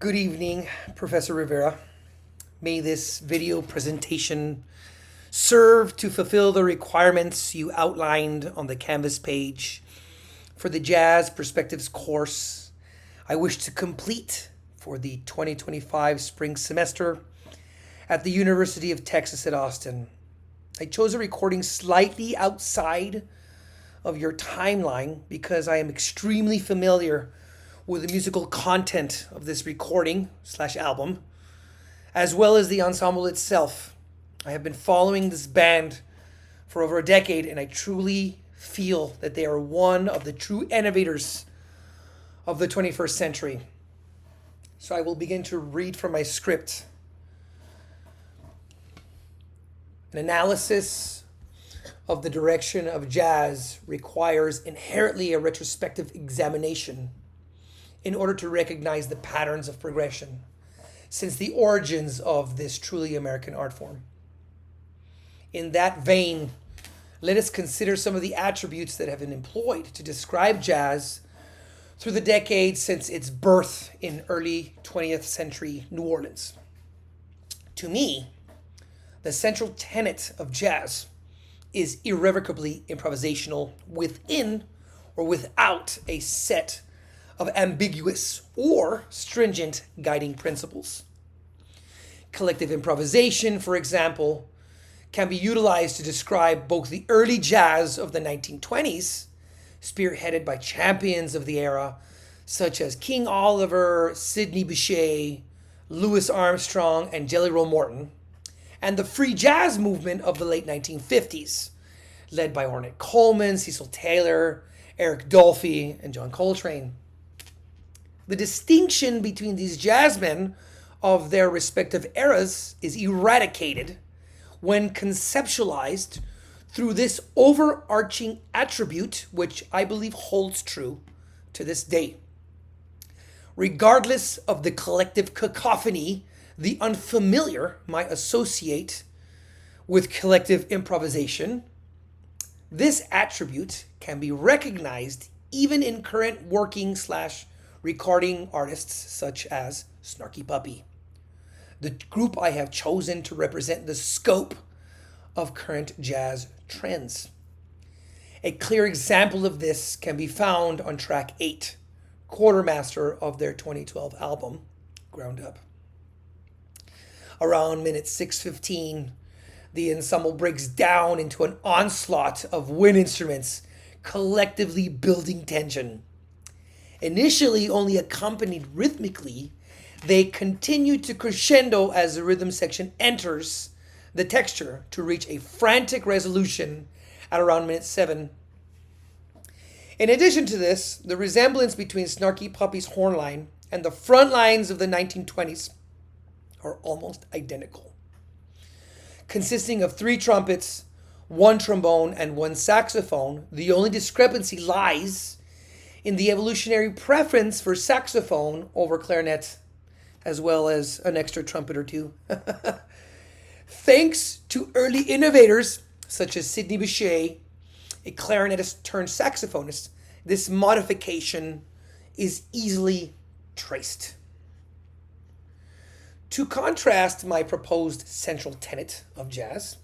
Good evening, Professor Rivera. May this video presentation serve to fulfill the requirements you outlined on the Canvas page for the Jazz Perspectives course I wish to complete for the 2025 spring semester at the University of Texas at Austin. I chose a recording slightly outside of your timeline because I am extremely familiar with the musical content of this recording slash album, as well as the ensemble itself. I have been following this band for over a decade, and I truly feel that they are one of the true innovators of the 21st century. So I will begin to read from my script. An analysis of the direction of jazz requires inherently a retrospective examination in order to recognize the patterns of progression since the origins of this truly American art form. In that vein, let us consider some of the attributes that have been employed to describe jazz through the decades since its birth in early 20th century New Orleans. To me, the central tenet of jazz is irrevocably improvisational within or without a set of ambiguous or stringent guiding principles. Collective improvisation, for example, can be utilized to describe both the early jazz of the 1920s, spearheaded by champions of the era such as King Oliver, Sidney Bechet, Louis Armstrong, and Jelly Roll Morton, and the free jazz movement of the late 1950s, led by Ornette Coleman, Cecil Taylor, Eric Dolphy, and John Coltrane. The distinction between these jazzmen of their respective eras is eradicated when conceptualized through this overarching attribute, which I believe holds true to this day. Regardless of the collective cacophony the unfamiliar might associate with collective improvisation, this attribute can be recognized even in current working slash recording artists such as Snarky Puppy, the group I have chosen to represent the scope of current jazz trends. A clear example of this can be found on track 8, Quartermaster of their 2012 album, Ground Up. Around minute 6:15, the ensemble breaks down into an onslaught of wind instruments, collectively building tension. Initially only accompanied rhythmically, they continue to crescendo as the rhythm section enters the texture to reach a frantic resolution at around minute 7. In addition to this, the resemblance between Snarky Puppy's horn line and the front lines of the 1920s are almost identical. Consisting of 3 trumpets, 1 trombone, and 1 saxophone, the only discrepancy lies in the evolutionary preference for saxophone over clarinet, as well as an extra trumpet or 2. Thanks to early innovators such as Sidney Bechet, a clarinetist turned saxophonist, this modification is easily traced. To contrast my proposed central tenet of jazz,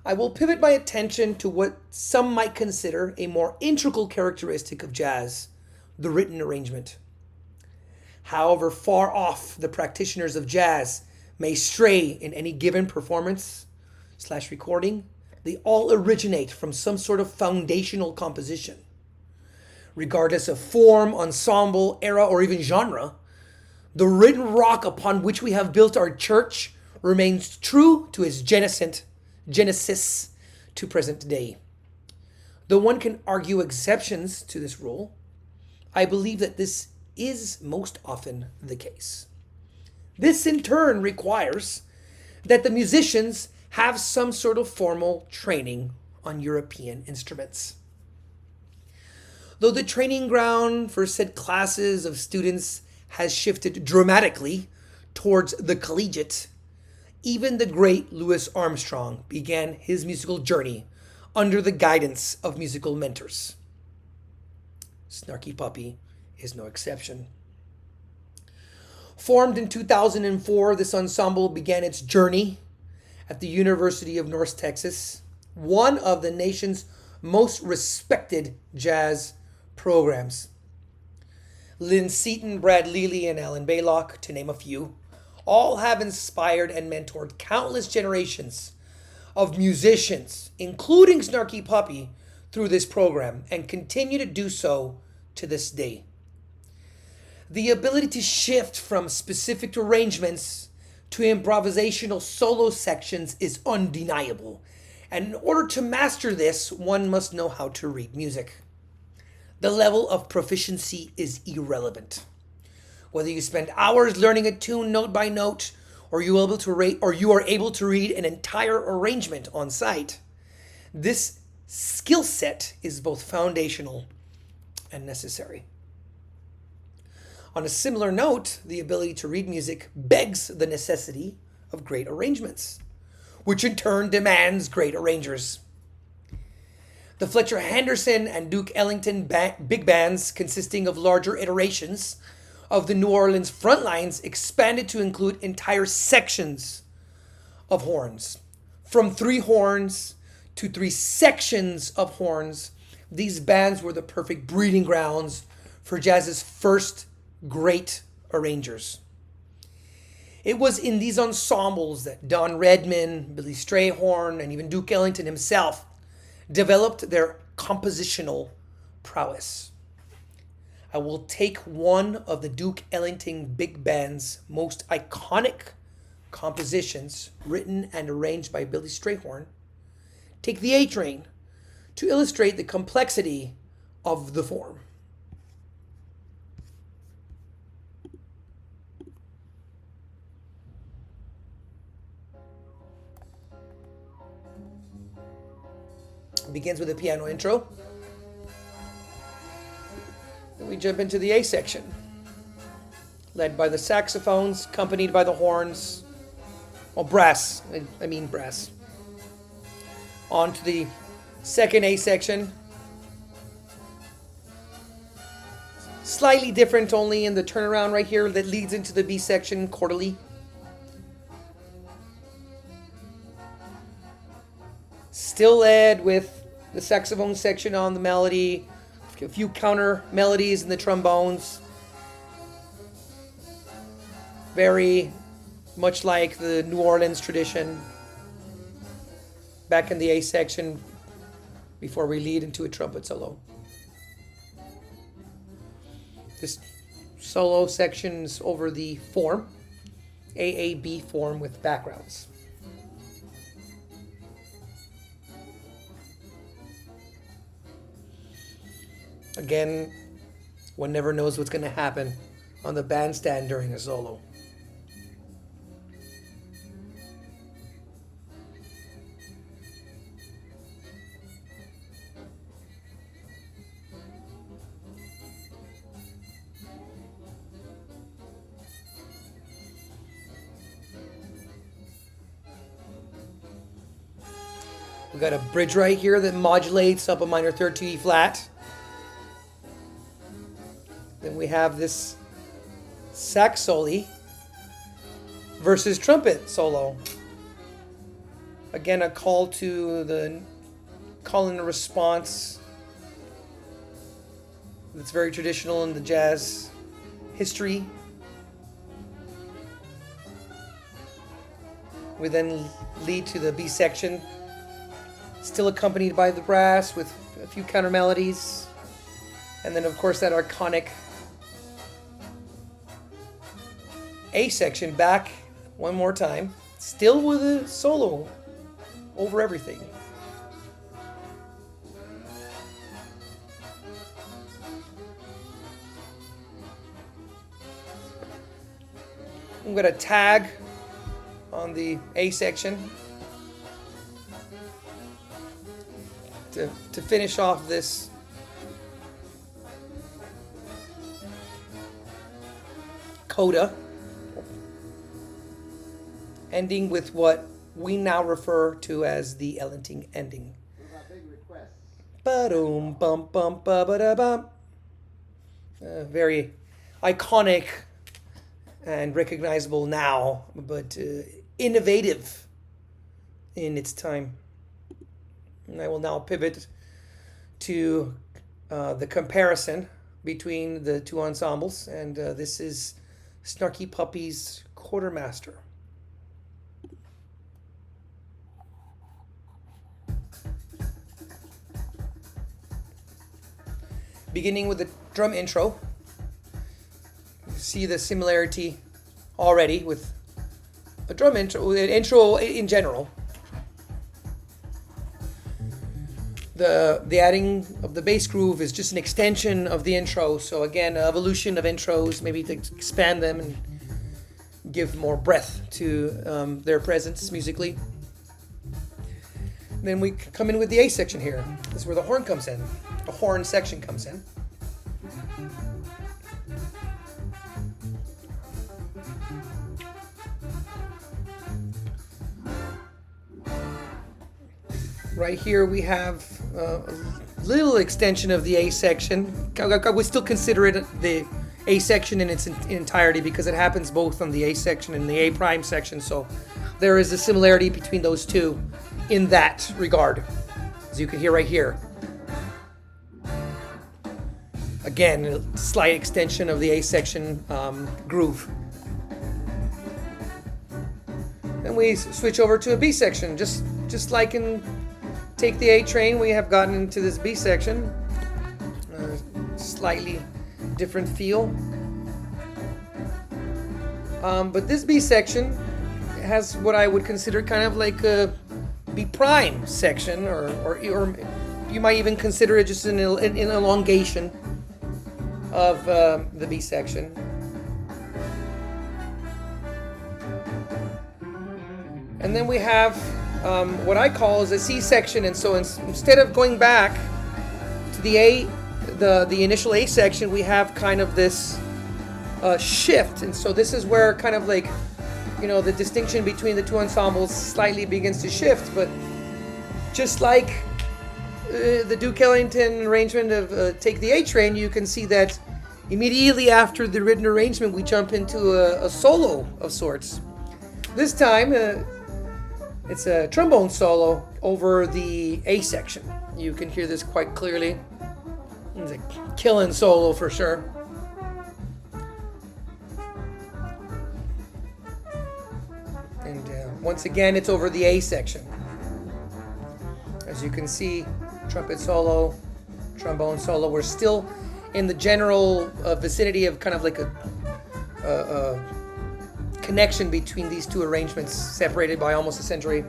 I will pivot my attention to what some might consider a more integral characteristic of jazz, the written arrangement. However far off the practitioners of jazz may stray in any given performance slash recording, they all originate from some sort of foundational composition. Regardless of form, ensemble, era, or even genre, the written rock upon which we have built our church remains true to its genesis to present day. Though one can argue exceptions to this rule, I believe that this is most often the case. This in turn requires that the musicians have some sort of formal training on European instruments. Though the training ground for said classes of students has shifted dramatically towards the collegiate, even the great Louis Armstrong began his musical journey under the guidance of musical mentors. Snarky Puppy is no exception. Formed in 2004, this ensemble began its journey at the University of North Texas, one of the nation's most respected jazz programs. Lynn Seaton, Brad Lely, and Alan Baylock, to name a few, all have inspired and mentored countless generations of musicians, including Snarky Puppy, through this program and continue to do so to this day. The ability to shift from specific arrangements to improvisational solo sections is undeniable. And in order to master this, one must know how to read music. The level of proficiency is irrelevant. Whether you spend hours learning a tune note by note, or you are able to read an entire arrangement on sight, this skill set is both foundational and necessary. On a similar note, the ability to read music begs the necessity of great arrangements, which in turn demands great arrangers. The Fletcher Henderson and Duke Ellington big bands, consisting of larger iterations of the New Orleans front lines, expanded to include entire sections of horns. From 3 horns to 3 sections of horns, these bands were the perfect breeding grounds for jazz's first great arrangers. It was in these ensembles that Don Redman, Billy Strayhorn, and even Duke Ellington himself developed their compositional prowess. I will take one of the Duke Ellington Big Band's most iconic compositions, written and arranged by Billy Strayhorn, take the A Train, to illustrate the complexity of the form. It begins with a piano intro. Then we jump into the A section, led by the saxophones, accompanied by the horns, brass. I mean brass. On to the second A section. Slightly different only in the turnaround right here that leads into the B section, quarterly. Still led with the saxophone section on the melody, a few counter melodies in the trombones. Very much like the New Orleans tradition. Back in the A section before we lead into a trumpet solo. This solo section's over the form, AAB form with backgrounds. Again, one never knows what's going to happen on the bandstand during a solo. We got a bridge right here that modulates up a minor third to E flat. Then we have this sax solo versus trumpet solo. Again, a call and a response that's very traditional in the jazz history. We then lead to the B section, still accompanied by the brass with a few counter melodies. And then, of course, that iconic A section back one more time, still with a solo over everything. I'm going to tag on the A section to finish off this coda, ending with what we now refer to as the Ellington ending. Ba-dum, bum, bum, ba-ba-da-bum. Very iconic and recognizable now, but innovative in its time. And I will now pivot to the comparison between the two ensembles, and this is Snarky Puppy's Quartermaster. Beginning with the drum intro, you see the similarity already with a drum intro, an intro in general. The adding of the bass groove is just an extension of the intro. So again, evolution of intros, maybe to expand them and give more breadth to their presence musically. Then we come in with the A section here. This is where the horn comes in. The horn section comes in. Right here we have a little extension of the A section. I would still consider it the A section in its entirety because it happens both on the A section and the A prime section. So there is a similarity between those two in that regard, as you can hear right here. Again, a slight extension of the A section groove. Then we switch over to a B section, just like in Take the A Train, we have gotten into this B section. Slightly different feel. But this B section has what I would consider kind of like a B prime section, or you might even consider it just an elongation of the B section. And then we have what I call is a C section, and so instead of going back to the initial A section, we have kind of this shift, and so this is where kind of like, you know, the distinction between the two ensembles slightly begins to shift. But just like the Duke Ellington arrangement of Take the A Train, you can see that immediately after the written arrangement we jump into a solo of sorts. This time it's a trombone solo over the A section. You can hear this quite clearly. It's a killing solo for sure. And once again, it's over the A section. As you can see, trumpet solo, trombone solo. We're still in the general vicinity of kind of like a connection between these two arrangements, separated by almost a century.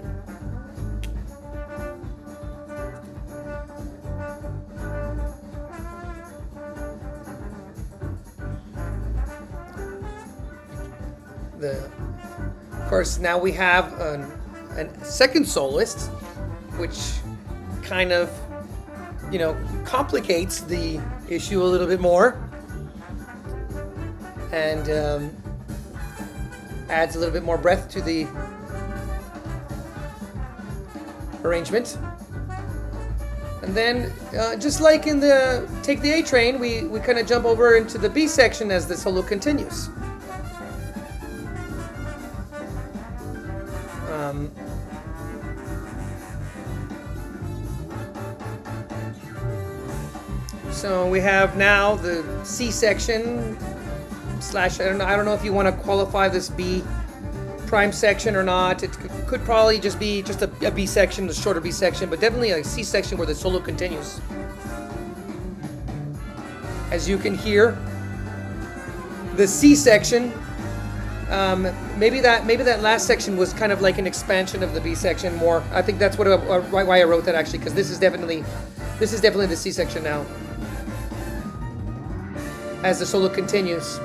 Of course, now we have a second soloist, which kind of, you know, complicates the issue a little bit more, and adds a little bit more breadth to the arrangement. And then, just like in the Take the A Train, we kind of jump over into the B section as the solo continues. So we have now the C section slash, I don't know if you want to qualify this B prime section or not. It could probably just be just a B section, a shorter B section, but definitely a C section where the solo continues. As you can hear, the C section, maybe that last section was kind of like an expansion of the B section more. I think that's why I wrote that, actually, because this is definitely the C section now, as the solo continues.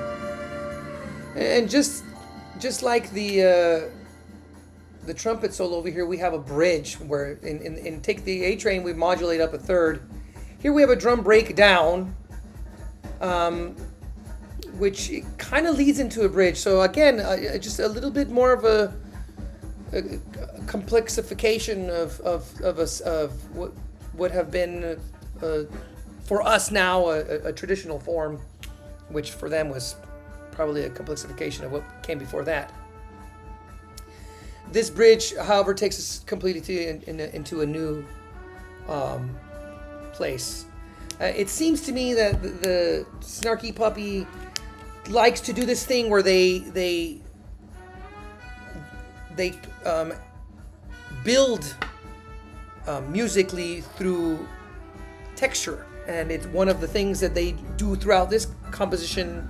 And just like the trumpet solo over here, we have a bridge where in Take the A Train we modulate up a third. Here we have a drum breakdown, which kind of leads into a bridge. So again, just a little bit more of a complexification of what would have been for us now a traditional form, which for them was probably a complexification of what came before that. This bridge, however, takes us completely into a new place. It seems to me that the Snarky Puppy likes to do this thing where they build musically through texture, and it's one of the things that they do throughout this composition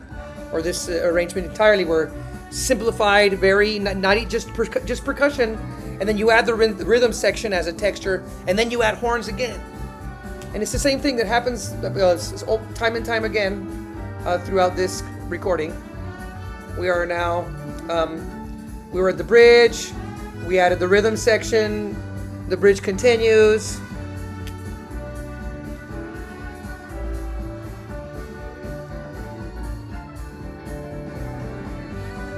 or this arrangement entirely, where simplified, very not just percussion, and then you add the rhythm section as a texture, and then you add horns again. And it's the same thing that happens time and time again throughout this recording. We are now, we were at the bridge, we added the rhythm section, the bridge continues.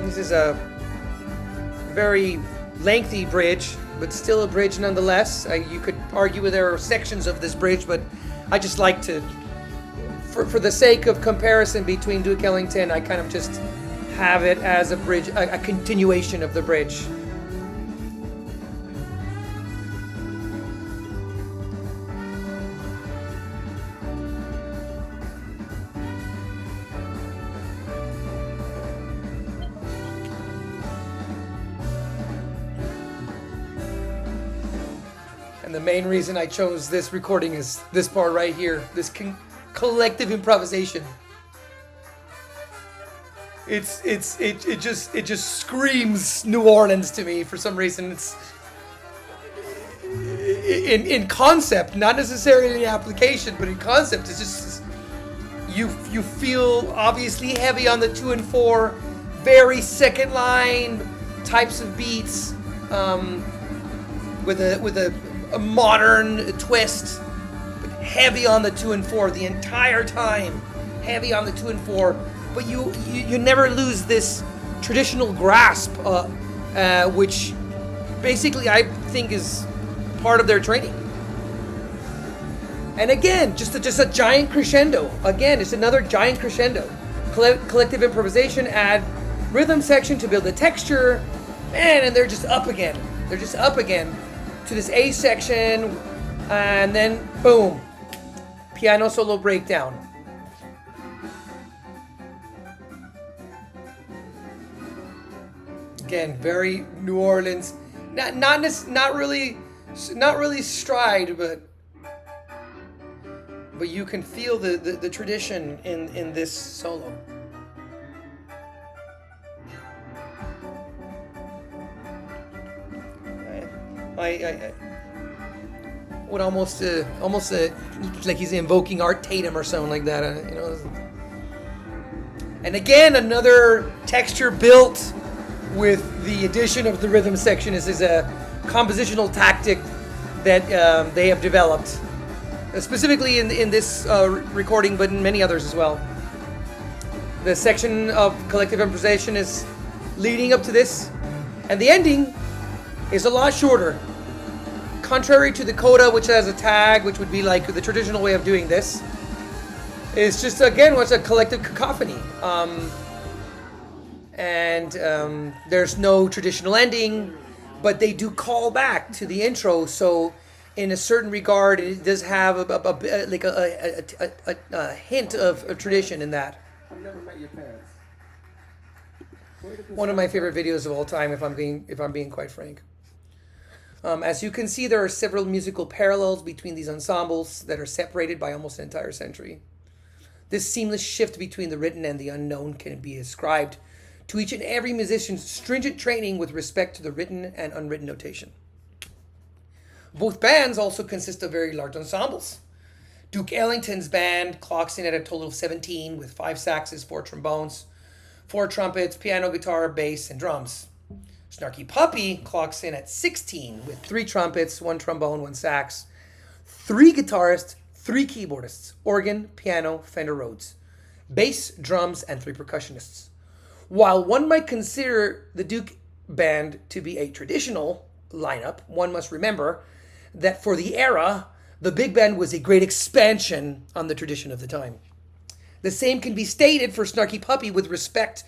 This is a very lengthy bridge, but still a bridge nonetheless. You could argue there are sections of this bridge, but I just like to, for the sake of comparison between Duke Ellington, I kind of just have it as a bridge, a continuation of the bridge. And the main reason I chose this recording is this part right here, this collective improvisation. It just screams New Orleans to me for some reason. It's in concept, not necessarily in application, but in concept, it's just you feel obviously heavy on the 2 and 4, very second line types of beats, with a modern twist, but heavy on the 2 and 4 the entire time, heavy on the 2 and 4. But you never lose this traditional grasp, which basically I think is part of their training. And again, just a giant crescendo. Again, it's another giant crescendo. Collective improvisation, add rhythm section to build the texture, and they're just up again. They're just up again to this A section, and then boom, piano solo breakdown. Again, very New Orleans, not really stride, but you can feel the tradition in this solo. I would almost like he's invoking Art Tatum or something like that, you know. And again, another texture built with the addition of the rhythm section. This is a compositional tactic that they have developed, specifically in this recording, but in many others as well. The section of collective improvisation is leading up to this, and the ending is a lot shorter. Contrary to the coda, which has a tag, which would be like the traditional way of doing this, it's just, again, what's a collective cacophony. There's no traditional ending, but they do call back to the intro, so in a certain regard, it does have a hint of a tradition in that. I've never met your parents. One of my favorite videos of all time, if I'm being quite frank. As you can see, there are several musical parallels between these ensembles that are separated by almost an entire century. This seamless shift between the written and the unknown can be ascribed to each and every musician's stringent training with respect to the written and unwritten notation. Both bands also consist of very large ensembles. Duke Ellington's band clocks in at a total of 17 with 5 saxes, 4 trombones, 4 trumpets, piano, guitar, bass, and drums. Snarky Puppy clocks in at 16 with 3 trumpets, 1 trombone, 1 sax, 3 guitarists, 3 keyboardists, organ, piano, Fender Rhodes, bass, drums, and 3 percussionists. While one might consider the Duke band to be a traditional lineup, one must remember that for the era, the big band was a great expansion on the tradition of the time. The same can be stated for Snarky Puppy with respect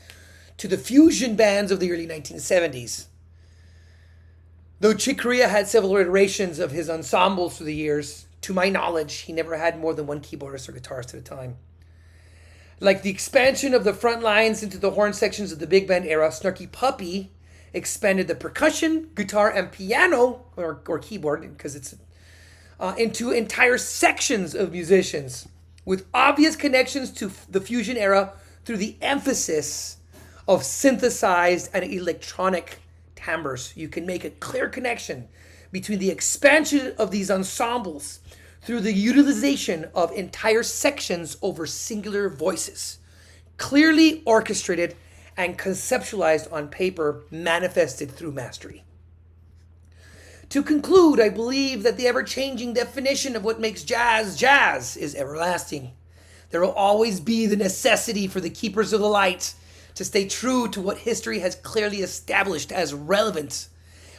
to the fusion bands of the early 1970s. Though Chick Corea had several iterations of his ensembles through the years, to my knowledge, he never had more than one keyboardist or guitarist at a time. Like the expansion of the front lines into the horn sections of the big band era, Snarky Puppy expanded the percussion, guitar, and piano, or keyboard, because it's into entire sections of musicians, with obvious connections to the fusion era through the emphasis of synthesized and electronic timbres. You can make a clear connection between the expansion of these ensembles through the utilization of entire sections over singular voices, clearly orchestrated and conceptualized on paper, manifested through mastery. To conclude, I believe that the ever-changing definition of what makes jazz jazz is everlasting. There will always be the necessity for the keepers of the light to stay true to what history has clearly established as relevant,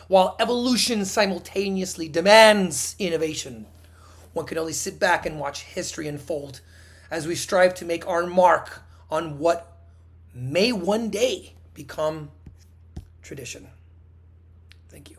while evolution simultaneously demands innovation. One can only sit back and watch history unfold as we strive to make our mark on what may one day become tradition. Thank you.